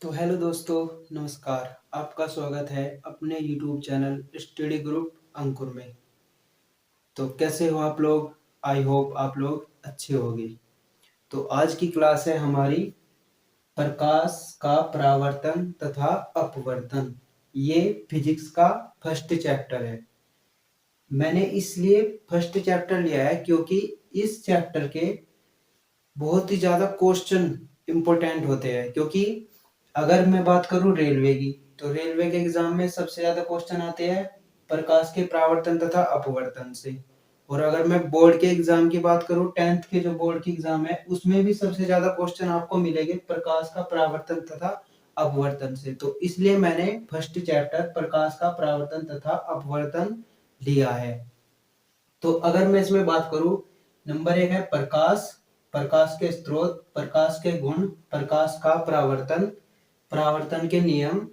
तो हेलो दोस्तों, नमस्कार। आपका स्वागत है अपने यूट्यूब चैनल स्टडी ग्रुप अंकुर में। तो कैसे हो आप लोग? आई होप आप लोग अच्छे होंगे। तो आज की क्लास है हमारी प्रकाश का परावर्तन तथा अपवर्तन। ये फिजिक्स का फर्स्ट चैप्टर है। मैंने इसलिए फर्स्ट चैप्टर लिया है क्योंकि इस चैप्टर के बहुत ही ज़्यादा क्वेश्चन इम्पोर्टेंट होते हैं। क्योंकि अगर मैं बात करूं रेलवे की, तो रेलवे के एग्जाम में सबसे ज़्यादा क्वेश्चन आते हैं प्रकाश के परावर्तन तथा अपवर्तन से। और अगर मैं बोर्ड के एग्जाम की बात करूं, 10th के जो बोर्ड की एग्जाम है उसमें भी सबसे ज़्यादा क्वेश्चन आपको मिलेंगे प्रकाश का परावर्तन तथा अपवर्तन से। तो इसलिए मैंने फर्स्ट चैप्टर प्रकाश का परावर्तन तथा अपवर्तन लिया है। तो अगर मैं इसमें बात करूं, नंबर 1 है प्रकाश, प्रकाश के स्रोत, प्रकाश के गुण, प्रकाश का परावर्तन, परावर्तन के नियम,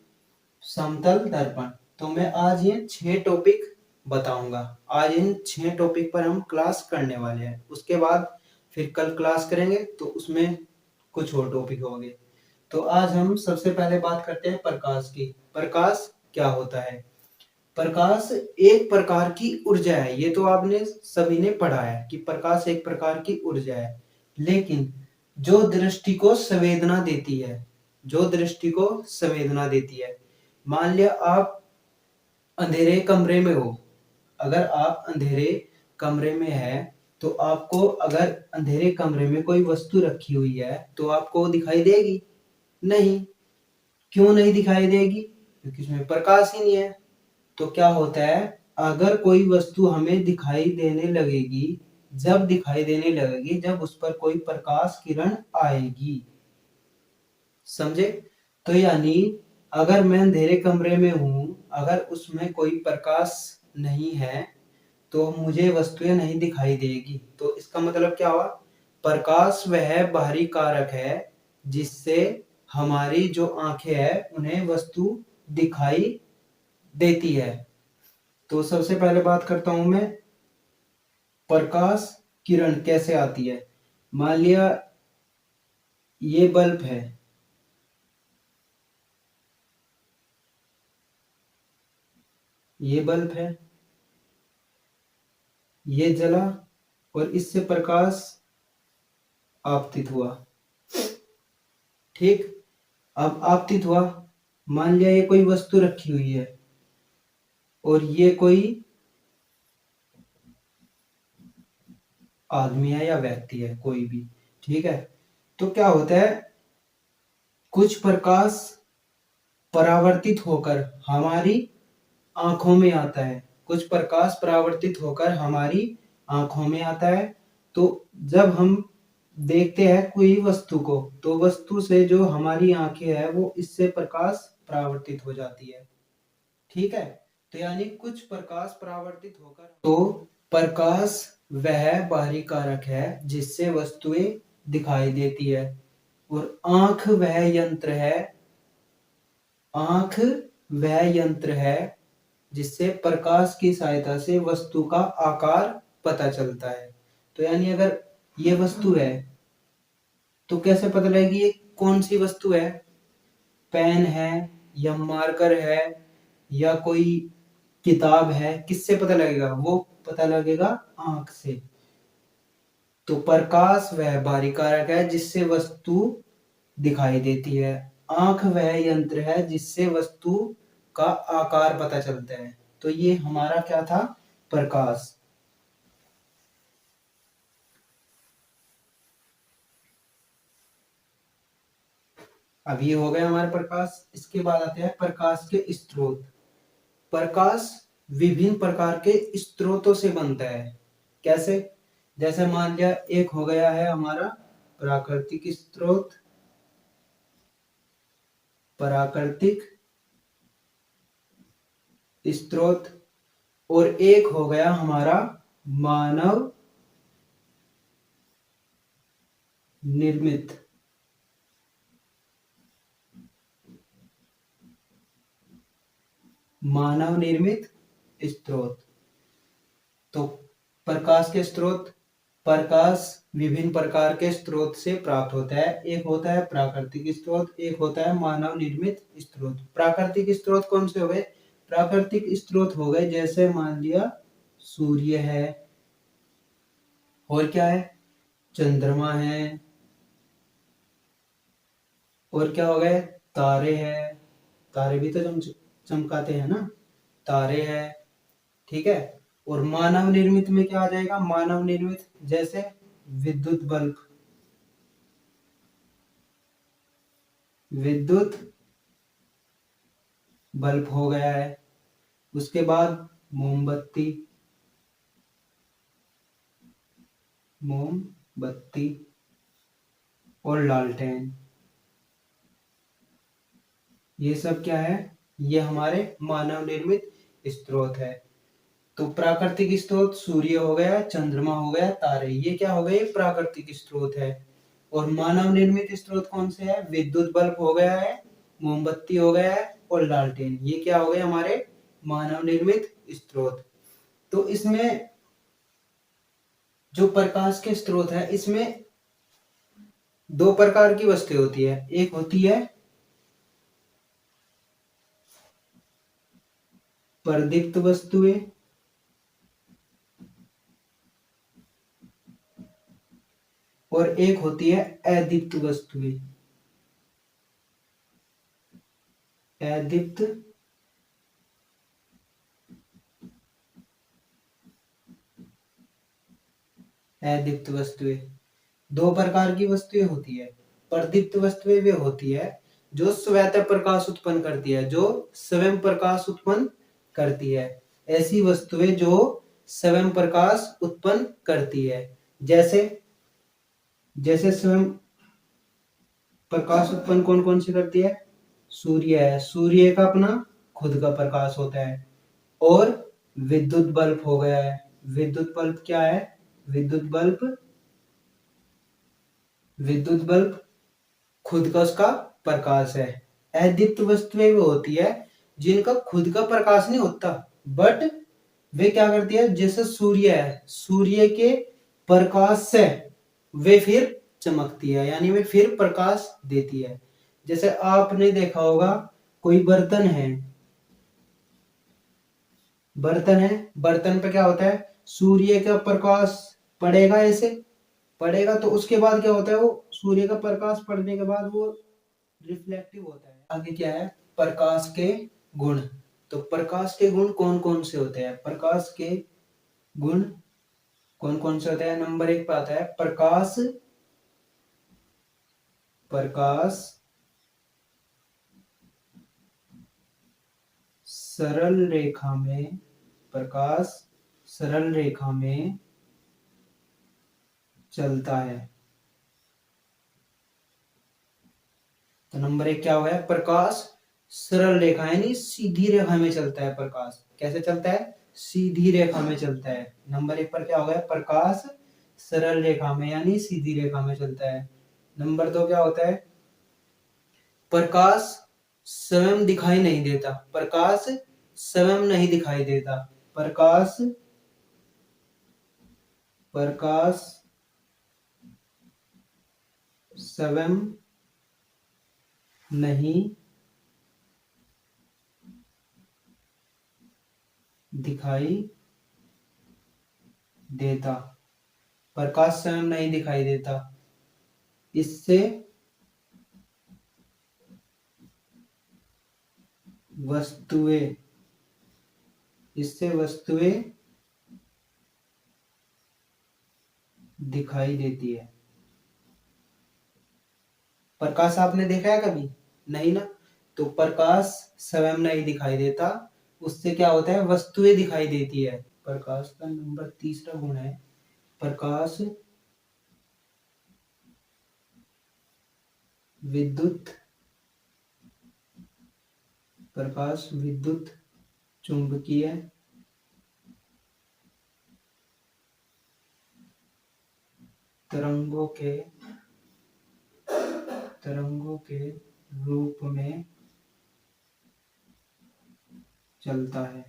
समतल दर्पण। तो मैं आज ये 6 टॉपिक बताऊंगा। आज इन 6 टॉपिक पर हम क्लास करने वाले हैं। उसके बाद फिर कल क्लास करेंगे तो उसमें कुछ और टॉपिक होंगे। तो आज हम सबसे पहले बात करते हैं प्रकाश की। प्रकाश क्या होता है? प्रकाश एक प्रकार की ऊर्जा है। ये तो आपने सभी ने पढ़ा है कि प्रकाश एक प्रकार की ऊर्जा है। लेकिन जो दृष्टि को संवेदना देती है, जो दृष्टि को संवेदना देती है। मान लिया आप अंधेरे कमरे में हो। अगर आप अंधेरे कमरे में है तो आपको अगर अंधेरे कमरे में कोई वस्तु रखी हुई है तो आपको दिखाई देगी? नहीं। क्यों नहीं दिखाई देगी? क्योंकि उसमें प्रकाश ही नहीं है। तो क्या होता है, अगर कोई वस्तु हमें दिखाई देने लगेगी, जब दिखाई देने लगेगी जब उस पर कोई प्रकाश किरण आएगी। समझे? तो यानी अगर मैं अंधेरे कमरे में हूं, अगर उसमें कोई प्रकाश नहीं है तो मुझे वस्तुएं नहीं दिखाई देगी। तो इसका मतलब क्या हुआ? प्रकाश वह बाहरी कारक है जिससे हमारी जो आंखें हैं उन्हें वस्तु दिखाई देती है। तो सबसे पहले बात करता हूं मैं, प्रकाश किरण कैसे आती है। मान लिया ये बल्ब है, ये बल्ब है, ये जला और इससे प्रकाश आपतित हुआ। ठीक। अब आपतित हुआ, मान लिया ये कोई वस्तु रखी हुई है और ये कोई आदमी है या व्यक्ति है, कोई भी। ठीक है। तो क्या होता है, कुछ प्रकाश परावर्तित होकर हमारी आंखों में आता है। कुछ प्रकाश परावर्तित होकर हमारी आंखों में आता है। तो जब हम देखते हैं कोई वस्तु को, तो वस्तु से जो हमारी आंखें है वो इससे प्रकाश परावर्तित हो जाती है। ठीक है। तो यानी कुछ प्रकाश परावर्तित होकर, तो प्रकाश वह बाहरी कारक है जिससे वस्तुएं दिखाई देती है। और आंख वह यंत्र है, आंख वह यंत्र है जिससे प्रकाश की सहायता से वस्तु का आकार पता चलता है। तो यानी अगर ये वस्तु है तो कैसे पता लगेगी ये कौन सी वस्तु है? पेन है या मार्कर है या कोई किताब है, किससे पता लगेगा? वो पता लगेगा आंख से। तो प्रकाश वह बाहरी कारक है जिससे वस्तु दिखाई देती है। आंख वह यंत्र है जिससे वस्तु का आकार पता चलता है। तो ये हमारा क्या था? प्रकाश। अब ये हो गया हमारा प्रकाश। इसके बाद आते हैं प्रकाश के स्रोत। प्रकाश विभिन्न प्रकार के स्रोतों से बनता है। कैसे? जैसे मान लिया एक हो गया है हमारा प्राकृतिक स्रोत, प्राकृतिक स्रोत। और एक हो गया हमारा मानव निर्मित। मानव निर्मित स्रोत। तो प्रकाश के स्रोत प्रकाश विभिन्न प्रकार के स्रोत से प्राप्त होता है। एक होता है प्राकृतिक स्रोत, एक होता है मानव निर्मित स्रोत। प्राकृतिक स्रोत कौन से हो गए? प्राकृतिक स्रोत हो गए जैसे मान लिया सूर्य है, और क्या है, चंद्रमा है, और क्या हो गए, तारे हैं, तारे भी तो चमकाते हैं ना, तारे हैं, ठीक है। और मानव निर्मित में क्या आ जाएगा? मानव निर्मित जैसे विद्युत बल्ब, विद्युत बल्ब हो गया है। उसके बाद मोमबत्ती, मोमबत्ती और लालटेन, ये सब क्या है? ये हमारे मानव निर्मित स्रोत है। तो प्राकृतिक स्रोत सूर्य हो गया, चंद्रमा हो गया, तारे, ये क्या हो गए? प्राकृतिक स्रोत है। और मानव निर्मित स्रोत कौन से है? विद्युत बल्ब हो गया है, मोमबत्ती हो गया है और लालटेन, ये क्या हो गए? हमारे मानव निर्मित स्रोत। तो इसमें जो प्रकाश के स्रोत है, इसमें दो प्रकार की वस्तुएं होती है। एक होती है प्रदीप्त वस्तुएं, और एक होती है अदीप्त वस्तुएं। अदीप्त अदीप्त वस्तुएं, दो प्रकार की वस्तुएं होती है। प्रदीप्त वस्तुएं वे होती है जो स्वतः प्रकाश उत्पन्न करती है, जो स्वयं प्रकाश उत्पन्न करती है। ऐसी वस्तुएं जो स्वयं प्रकाश उत्पन्न करती है, जैसे जैसे स्वयं प्रकाश उत्पन्न कौन कौन सी करती है? सूर्य है, सूर्य का अपना खुद का प्रकाश होता है। और विद्युत बल्ब हो गया है, विद्युत बल्ब क्या है? विद्युत बल्ब, विद्युत बल्ब खुद का उसका प्रकाश है। अदीप्त वस्तुएं वो होती है जिनका खुद का प्रकाश नहीं होता, बट वे क्या करती है? जैसे सूर्य है, सूर्य के प्रकाश से वे फिर चमकती है, यानी वे फिर प्रकाश देती है। जैसे आपने देखा होगा कोई बर्तन है, बर्तन है, बर्तन पे क्या होता है? सूर्य का प्रकाश पड़ेगा, ऐसे पड़ेगा तो उसके बाद क्या होता है? वो सूर्य का प्रकाश पड़ने के बाद वो रिफ्लेक्टिव होता है। आगे क्या है? प्रकाश के गुण। तो प्रकाश के गुण कौन कौन से होते हैं? प्रकाश के गुण कौन कौन से होते हैं? नंबर एक पे आता है प्रकाश, प्रकाश सरल रेखा में, प्रकाश सरल रेखा में चलता है। तो नंबर एक क्या हुआ है? प्रकाश सरल रेखा यानी सीधी रेखा में चलता है। प्रकाश कैसे चलता है? सीधी रेखा में चलता है। नंबर एक पर क्या हो गया? प्रकाश सरल रेखा में यानी सीधी रेखा में चलता है। नंबर दो क्या होता है? प्रकाश स्वयं दिखाई नहीं देता, प्रकाश स्वयं नहीं दिखाई देता, प्रकाश, प्रकाश स्वयं नहीं दिखाई देता, प्रकाश स्वयं नहीं दिखाई देता। इससे वस्तुएं, इससे वस्तुएं दिखाई देती है। प्रकाश आपने देखा है कभी? नहीं ना। तो प्रकाश स्वयं नहीं दिखाई देता, उससे क्या होता है? वस्तुएं दिखाई देती है। प्रकाश का नंबर तीसरा गुण है प्रकाश विद्युत, प्रकाश विद्युत चुंबकीय तरंगों के, तरंगों के रूप में चलता है।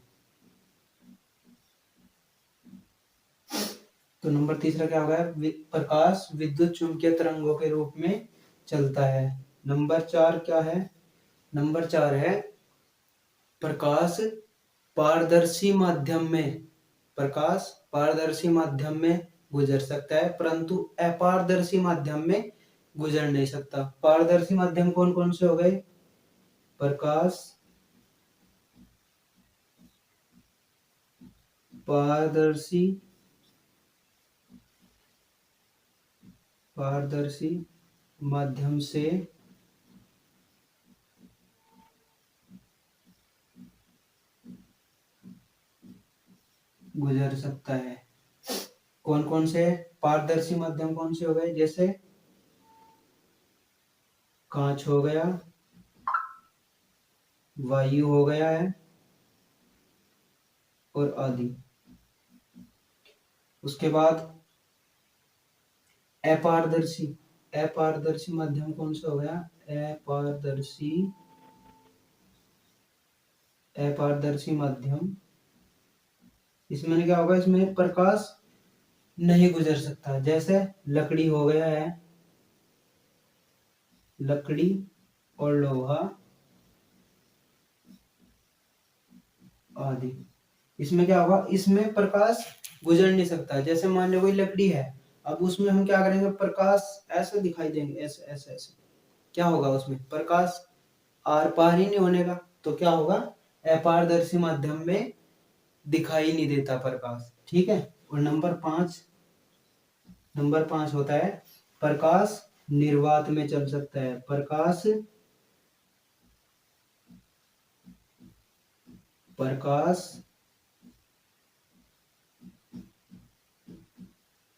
तो नंबर तीसरा क्या होगा? प्रकाश विद्युत चुंबकीय तरंगों के रूप में चलता है। नंबर 4 क्या है? नंबर 4 है प्रकाश पारदर्शी माध्यम में, प्रकाश पारदर्शी माध्यम में गुजर सकता है परंतु अपारदर्शी माध्यम में गुजर नहीं सकता। पारदर्शी माध्यम कौन कौन से हो गए? प्रकाश पारदर्शी पारदर्शी माध्यम से गुजर सकता है। कौन कौन से पारदर्शी माध्यम कौन से हो गए? जैसे कांच हो गया, वायु हो गया है और आदि। उसके बाद अपारदर्शी अपारदर्शी माध्यम कौन सा हो गया? अपारदर्शी अपारदर्शी माध्यम, इसमें क्या होगा? इसमें प्रकाश नहीं गुजर सकता। जैसे लकड़ी हो गया है, लकड़ी और लोहा आदि। इसमें क्या होगा? इसमें प्रकाश गुजर नहीं सकता। जैसे मान लो कोई लकड़ी है, अब उसमें हम क्या करेंगे? प्रकाश ऐसे दिखाई देंगे, ऐसे ऐसे ऐसे। क्या होगा? उसमें प्रकाश आर पार ही नहीं होने का। तो क्या होगा? अपारदर्शी माध्यम में दिखाई नहीं देता प्रकाश। ठीक है। और नंबर 5 होता है प्रकाश निर्वात में चल सकता है। प्रकाश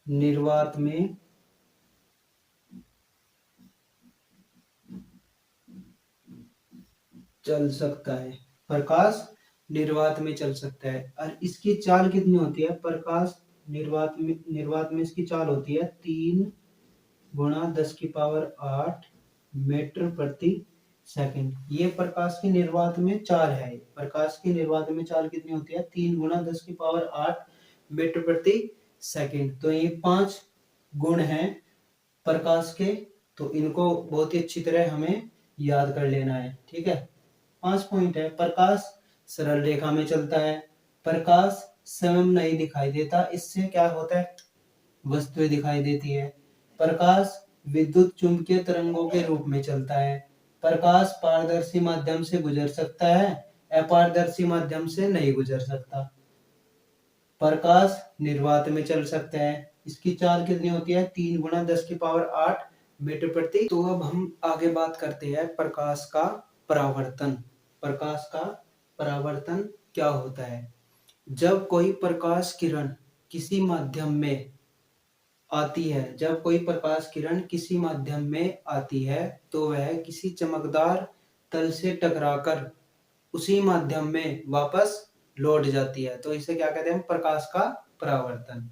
निर्वात में चल सकता है। प्रकाश निर्वात में चल सकता है। और इसकी चाल कितनी होती है? प्रकाश निर्वात में इसकी चाल होती है 3 गुणा 10⁸ मीटर प्रति सेकंड। ये प्रकाश की निर्वात में चाल है। प्रकाश की निर्वात में चाल कितनी होती है? 3 गुणा 10⁸ मीटर प्रति सेकंड। तो ये 5 गुण हैं प्रकाश के। तो इनको बहुत ही अच्छी तरह हमें याद कर लेना है। ठीक है। 5 पॉइंट है। प्रकाश सरल रेखा में चलता है। प्रकाश स्वयं नहीं दिखाई देता, इससे क्या होता है? वस्तुएं दिखाई देती है। प्रकाश विद्युत चुंबकीय तरंगों के रूप में चलता है। प्रकाश पारदर्शी माध्यम से गुजर सकता है, अपारदर्शी माध्यम से नहीं गुजर सकता। प्रकाश निर्वात में चल सकता है। इसकी चाल कितनी होती है? 3 गुणा 10⁸ मीटर प्रति। तो अब हम आगे बात करते हैं प्रकाश का परावर्तन। प्रकाश का परावर्तन क्या होता है? जब कोई प्रकाश किरण किसी माध्यम में आती है, जब कोई प्रकाश किरण किसी माध्यम में आती है तो वह किसी चमकदार तल से टकराकर उसी माध्यम में वापस लौट जाती है। तो इसे क्या कहते हैं? प्रकाश का परावर्तन।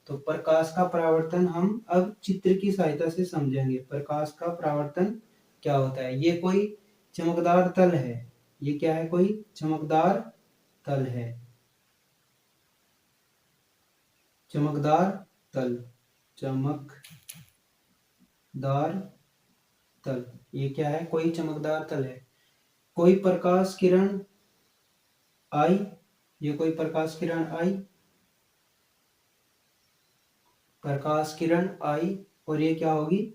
तो प्रकाश का परावर्तन हम अब चित्र की सहायता से समझेंगे। प्रकाश का परावर्तन क्या होता है? ये कोई चमकदार तल है। ये क्या है? कोई चमकदार तल है। चमकदार तल, चमकदार तल। ये क्या है? कोई चमकदार तल है। कोई प्रकाश किरण आई, ये कोई प्रकाश किरण आई, प्रकाश किरण आई और ये क्या होगी?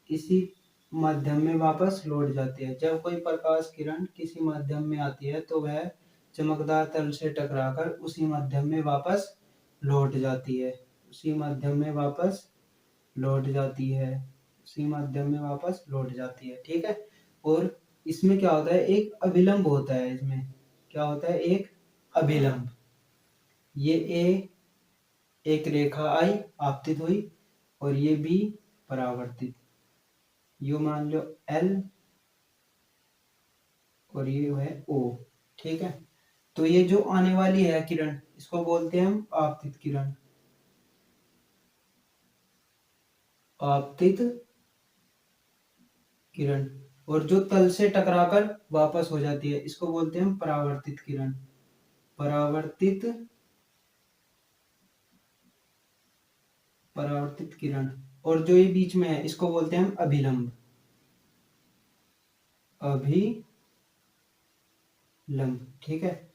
इसी माध्यम में वापस लौट जाती है। जब कोई प्रकाश किरण किसी माध्यम में आती है तो वह चमकदार तल से टकराकर उसी माध्यम में वापस लौट जाती है। उसी माध्यम में वापस लौट जाती है। उसी माध्यम में वापस लौट जाती है। ठीक है। और इसमें क्या होता है? एक अभिलंब होता है। इसमें क्या होता है? एक अभिलंब। ये ए एक रेखा आई आपतित हुई और ये बी परावर्तित। यू मान लो एल और ये है ओ। ठीक है। तो ये जो आने वाली है किरण, इसको बोलते हैं हम आपतित किरण। आपतित किरण। और जो तल से टकराकर वापस हो जाती है इसको बोलते हैं हम परावर्तित किरण। परावर्तित परावर्तित किरण। और जो ये बीच में है इसको बोलते हैं हम अभिलंब। अभिलंब, ठीक है।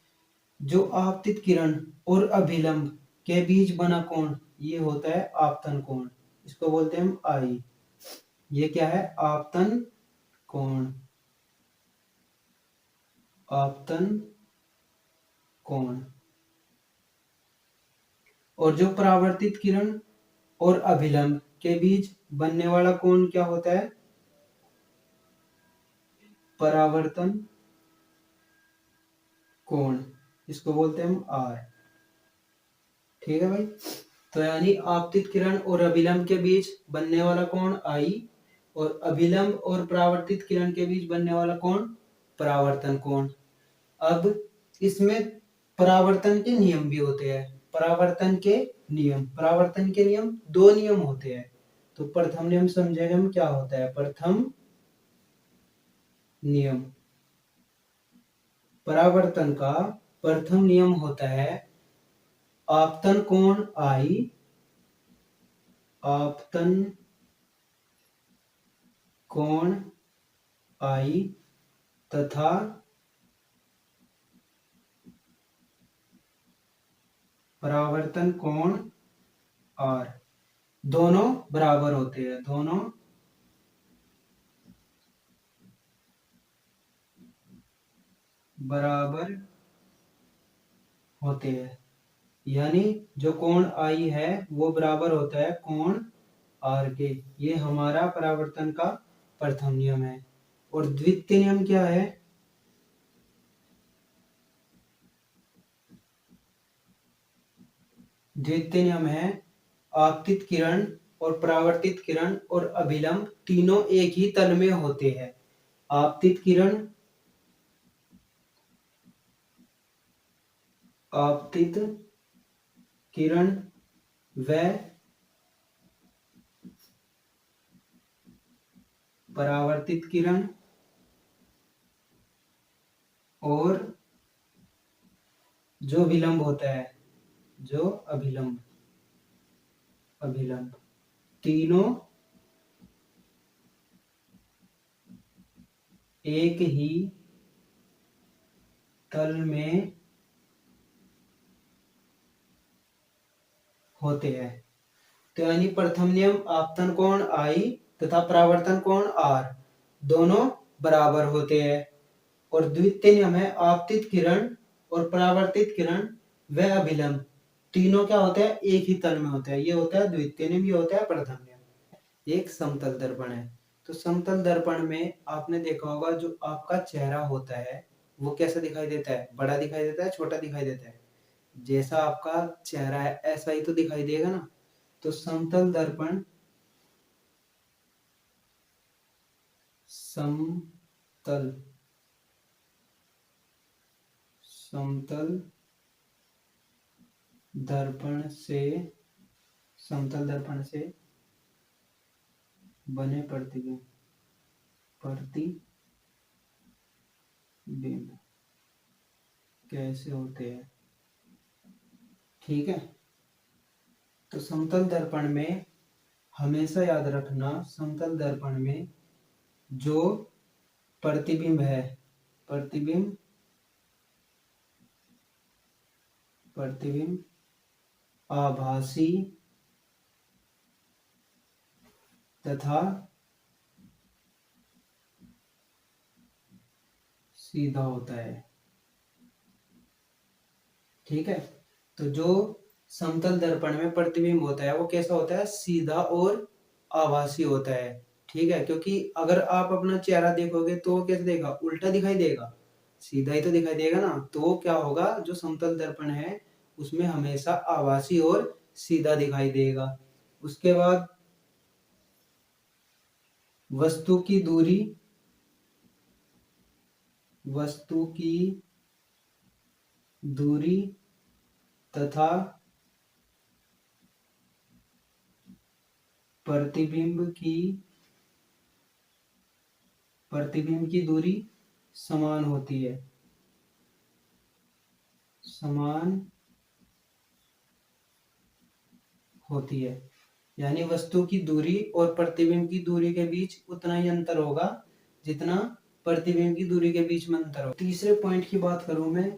जो आपतित किरण और अभिलंब के बीच बना कोण ये होता है आपतन कोण। इसको बोलते हैं हम आई। ये क्या है? आपतन कोण। आपतन कोण। और जो परावर्तित किरण और अभिलंब के बीच बनने वाला कोण क्या होता है? परावर्तन कोण। इसको बोलते हैं हम आर। ठीक है भाई। तो यानी आपतित किरण और अभिलंब के बीच बनने वाला कोण आई, और अभिलंब और परावर्तित किरण के बीच बनने वाला कोण परावर्तन कोण। अब इसमें परावर्तन के नियम भी होते हैं। परावर्तन के नियम दो नियम होते हैं। तो प्रथम नियम समझेंगे हम क्या होता है। प्रथम नियम, परावर्तन का प्रथम नियम होता है आपतन कोण आई, आपतन कोण आई तथा परावर्तन कोण आर दोनों बराबर होते हैं। दोनों बराबर होते हैं। यानी जो कोण आई है वो बराबर होता है कोण आर के। ये हमारा परावर्तन का प्रथम नियम है। और द्वितीय नियम क्या है? द्वितीय नियम है आपतित किरण और परावर्तित किरण और अभिलंब तीनों एक ही तल में होते हैं। आपतित किरण, आपतित किरण व परावर्तित किरण और जो विलंब होता है, जो अभिलंब, अभिलंब तीनों एक ही तल में होते हैं। तो यानी प्रथम नियम आपतन कोण आई तथा परावर्तन कोण आर दोनों बराबर होते हैं। और द्वितीय नियम है आपतित किरण और परावर्तित किरण व अभिलंब तीनों क्या होते हैं? एक ही तल में होते हैं। ये होता है द्वितीय नियम, ये होता है प्रथम नियम। एक समतल दर्पण है। तो समतल दर्पण में आपने देखा होगा जो आपका चेहरा होता है वो कैसा दिखाई देता है? बड़ा दिखाई देता है, छोटा दिखाई देता है? जैसा आपका चेहरा है ऐसा ही तो दिखाई देगा ना। तो समतल दर्पण, समतल समतल दर्पण से, समतल दर्पण से बने प्रतिबिंब, प्रतिबिंब कैसे होते हैं? ठीक है। तो समतल दर्पण में हमेशा याद रखना, समतल दर्पण में जो प्रतिबिंब है, प्रतिबिंब, प्रतिबिंब आभासी तथा सीधा होता है। ठीक है। तो जो समतल दर्पण में प्रतिबिंब होता है वो कैसा होता है? सीधा और आभासी होता है। ठीक है। क्योंकि अगर आप अपना चेहरा देखोगे तो वो कैसे देगा? उल्टा दिखाई देगा, सीधा ही तो दिखाई देगा ना। तो क्या होगा? जो समतल दर्पण है उसमें हमेशा आभासी और सीधा दिखाई देगा। उसके बाद वस्तु की दूरी, वस्तु की दूरी तथा प्रतिबिंब की, प्रतिबिंब की दूरी समान होती है, समान होती है। यानी वस्तु की दूरी और प्रतिबिंब की दूरी के बीच उतना ही अंतर होगा जितना प्रतिबिंब की दूरी के बीच में अंतर हो। तीसरे पॉइंट की बात करूं मैं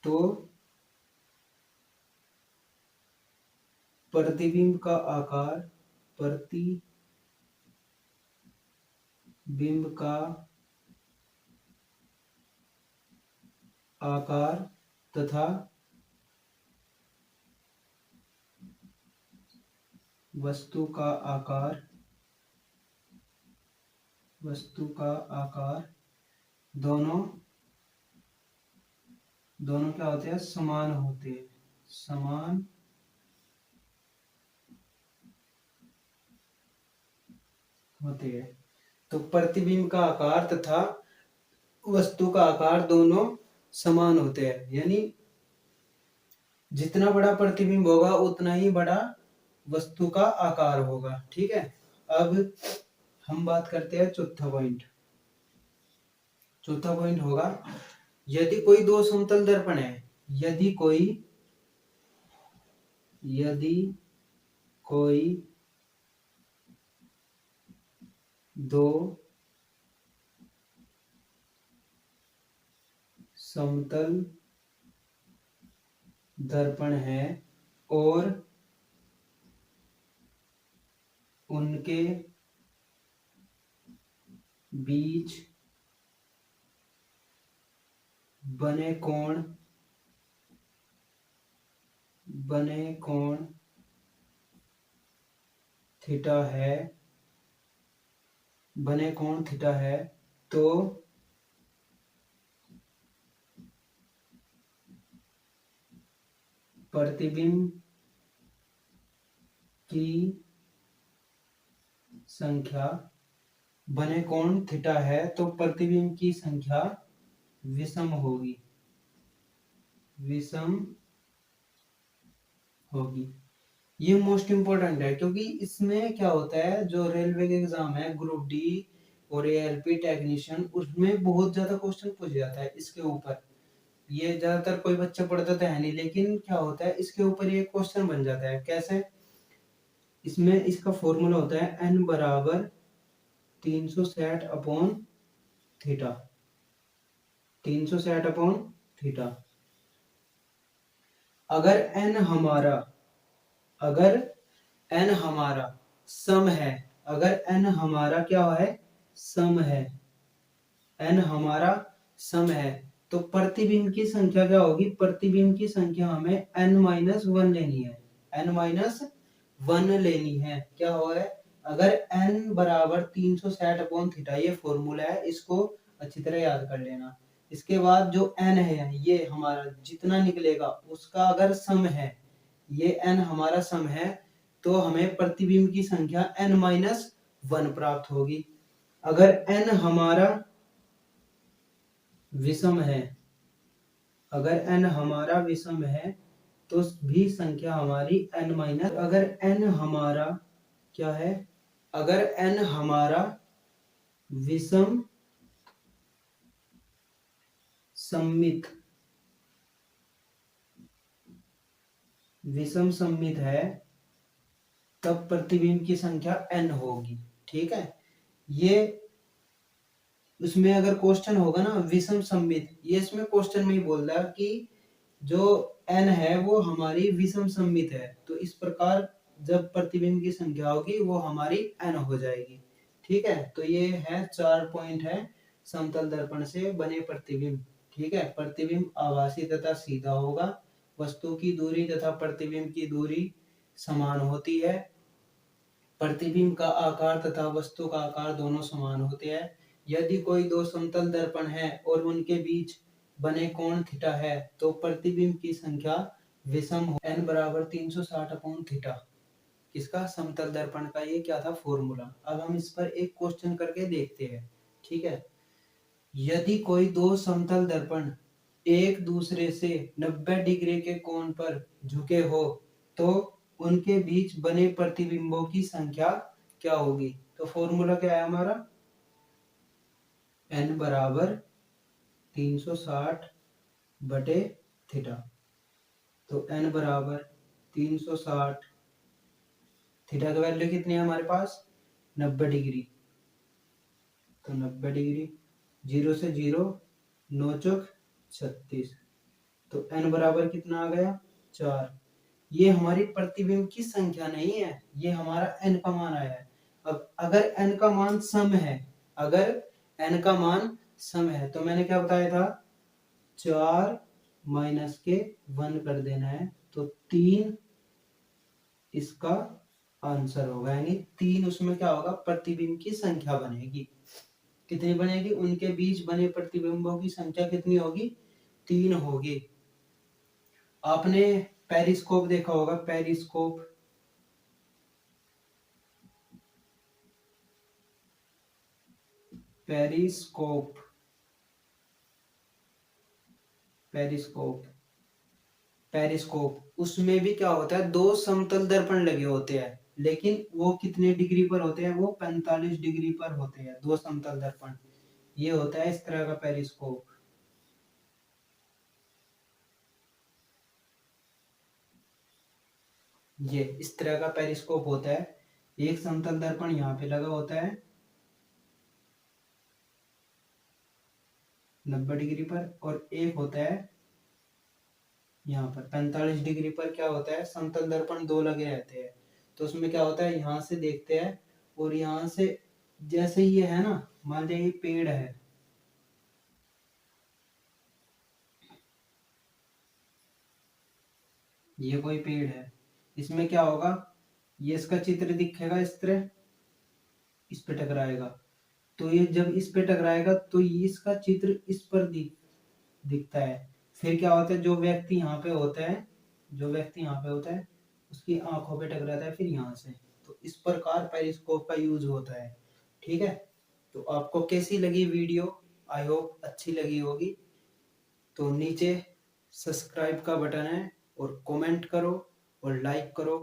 तो प्रतिबिंब का आकार, प्रतिबिंब का आकार तथा वस्तु का आकार, दोनों क्या होते हैं, समान होते हैं, समान होते हैं। तो प्रतिबिंब का आकार तथा वस्तु का आकार दोनों समान होते हैं, यानी जितना बड़ा प्रतिबिंब होगा उतना ही बड़ा वस्तु का आकार होगा। ठीक है, अब हम बात करते हैं चौथा पॉइंट। चौथा पॉइंट होगा, यदि कोई दो समतल दर्पण है, यदि कोई दो समतल दर्पण है और उनके बीच बने कोण थीटा है, तो प्रतिबिंब की संख्या, बने कोण थीटा है तो प्रतिबिंब की संख्या विषम होगी, ये मोस्ट इंपोर्टेंट है, क्योंकि इसमें क्या होता है, जो रेलवे के एग्जाम है ग्रुप डी और एएलपी टेक्नीशियन, उसमें बहुत ज्यादा क्वेश्चन पूछ जाता है इसके ऊपर। ये ज्यादातर कोई बच्चा पढ़ता तो है नहीं, लेकिन क्या होता है इसके ऊपर ये क्वेश्चन बन जाता है। कैसे? इसमें इसका फॉर्मूला होता है n बराबर 360 अपॉन थीटा, 360 अपॉन थीटा। अगर n हमारा सम है, अगर n हमारा क्या है, सम है, n हमारा सम है, तो प्रतिबिंब की संख्या क्या होगी, प्रतिबिंब की संख्या हमें n-1 लेनी है, n-1 लेनी है। क्या हो है, अगर n बराबर 360 अपॉन थीटा, ये फॉर्मूला है, इसको अच्छी तरह याद कर लेना। इसके बाद जो n है, ये हमारा जितना निकलेगा उसका अगर सम है, ये n हमारा सम है, तो हमें प्रतिबिंब की संख्या n-1 प्राप्त होगी। अगर n हमारा विषम है, अगर n हमारा विषम है तो भी संख्या हमारी n-, अगर n हमारा क्या है, अगर n हमारा विषम सममित है, तब प्रतिबिंब की संख्या n होगी। ठीक है, ये उसमें अगर क्वेश्चन होगा ना विषम सममित, ये इसमें क्वेश्चन में ही बोल रहा है कि जो n है वो हमारी विषम सममित है, तो इस प्रकार जब प्रतिबिंब की संख्या होगी वो हमारी n हो जाएगी। ठीक है, तो ये है 4 पॉइंट है समतल दर्पण से बने प्रतिबिंब। ठीक है, प्रतिबिंब आभासी तथा सीधा होगा, वस्तु की दूरी तथा प्रतिबिंब की दूरी समान होती है, प्रतिबिंब का आकार तथा वस्तु का आकार दोनों समान होते हैं। यदि कोई दो समतल दर्पण है और उनके बीच बने कोण थीटा है, तो प्रतिबिंब की संख्या विषम हो, n बराबर 360 अपॉन थीटा। किसका? समतल दर्पण का ये क्या था, फॉर्मूला। अब हम इस पर एक क्वेश्चन करके देखते हैं। ठीक है, यदि कोई दो समतल दर्पण एक दूसरे से 90 डिग्री के कोण पर झुके हो, तो उनके बीच बने प्रतिबिंबों की संख्या क्या होगी? तो फॉर्मूला क्या है हमारा, n बराबर 360 बटे थीटा। तो n बराबर 360 थीटा की वैल्यू कितनी है हमारे पास 90 डिग्री। तो 90 डिग्री 0 से 0 9 चौक 36। तो n बराबर कितना आ गया 4। ये हमारी प्रतिबिंब की संख्या नहीं है, ये हमारा n का मान आया है। अब अगर n का मान सम है, अगर n का मान सम है तो मैंने क्या बताया था 4 माइनस के 1 कर देना है, तो 3 इसका आंसर होगा। यानी 3 उसमें क्या होगा प्रतिबिंब की संख्या बनेगी। कितनी बनेगी उनके बीच बने प्रतिबिंबों की संख्या कितनी होगी 3 होगी। आपने पेरिस्कोप देखा होगा, पेरिस्कोप पेरिस्कोप पेरिस्कोप पेरिस्कोप उसमें भी क्या होता है दो समतल दर्पण लगे होते हैं, लेकिन वो कितने डिग्री पर होते हैं वो 45 डिग्री पर होते हैं दो समतल दर्पण। ये होता है इस तरह का पेरिस्कोप। ये इस तरह का पेरिस्कोप होता है। एक समतल दर्पण यहाँ पे लगा होता है 90 डिग्री पर, और एक होता है यहाँ पर 45 डिग्री पर। क्या होता है समतल दर्पण दो लगे रहते हैं, तो उसमें क्या होता है यहाँ से देखते हैं और यहाँ से जैसे ये है ना, मान लीजिए ये पेड़ है, ये कोई पेड़ है, इसमें क्या होगा ये इसका चित्र दिखेगा इस तरह, इस पे टकराएगा। तो ये जब इस पे टकराएगा तो ये इसका चित्र इस पर दिखता है। फिर क्या होता है जो व्यक्ति यहाँ पे होता है, जो व्यक्ति यहाँ पे होता है उसकी आंखों पे टकराता है फिर यहाँ से। तो इस प्रकार पेरिस्कोप का यूज होता है। ठीक है, तो आपको कैसी लगी वीडियो, आई होप अच्छी लगी होगी। तो नीचे सब्सक्राइब का बटन है और कमेंट करो और लाइक करो।